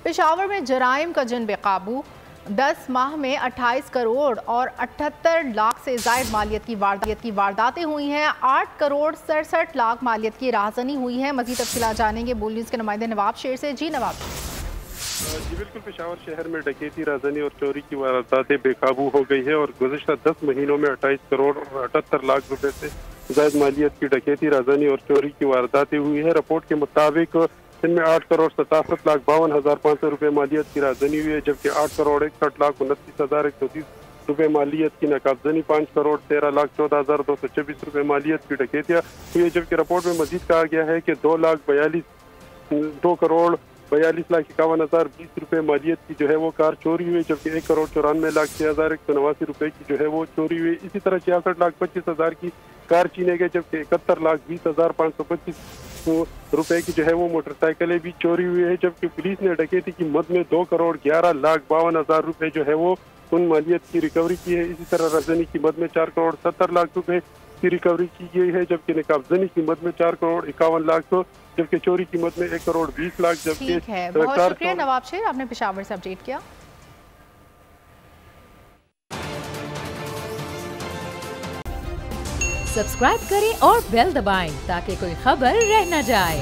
पेशावर में जराइम का जन बेकाबू, 10 माह में 28 करोड़ और 78 लाख से जायद मालियत की वारदातें हुई हैं। 8 करोड़ 67 लाख मालियत की राहजनी हुई है। मजीद तफसीलात जानेंगे बोल न्यूज़ के नुमाइंदे नवाब शेर से। जी नवाब। जी बिल्कुल, पेशावर शहर में डकैती, राजनी और चोरी की वारदातें बेकाबू हो गई है और गुज़िश्ता 10 महीनों में 28 करोड़ और 78 लाख रुपए से जायद मालियत की डकैती, राजनी और चोरी की वारदातें हुई है। रिपोर्ट के मुताबिक इनमें 8 करोड़ 67 लाख 52,500 रुपए मालियत की राजनी हुई है, जबकि 8 करोड़ 61 लाख 29,130 रुपए मालियत की नकाबजनी, 5 करोड़ 13 लाख 14,226 रुपए मालियत की डकैतियाँ हुई है। जबकि रिपोर्ट में मजीद कहा गया है कि 2 करोड़ 42 लाख 51,020 रुपए मालियत की जो है वो कार चोरी हुई, जबकि 1 करोड़ 94 लाख 6,189 रुपए की जो है वो चोरी हुई। इसी तरह 66 लाख 25,000 की कार छीने गए, जबकि 71 लाख 20,525 रुपए की जो है वो मोटरसाइकिलें भी चोरी हुई है। जबकि पुलिस ने डकैती की मद में 2 करोड़ 11 लाख 52,000 रुपए जो है वो उन मालियत की रिकवरी की है। इसी तरह राजधानी की मद में 4 करोड़ 70 लाख रुपए की रिकवरी की गई है, जबकि नकाबजनी की मद में 4 करोड़ 51 लाख, जबकि चोरी की मद में 1 करोड़ 20 लाख। जबकि बहुत शुक्रिया नवाब शेर, आपने पेशावर से अपडेट किया। सब्सक्राइब करें और बेल दबाएं ताकि कोई खबर रह न जाए।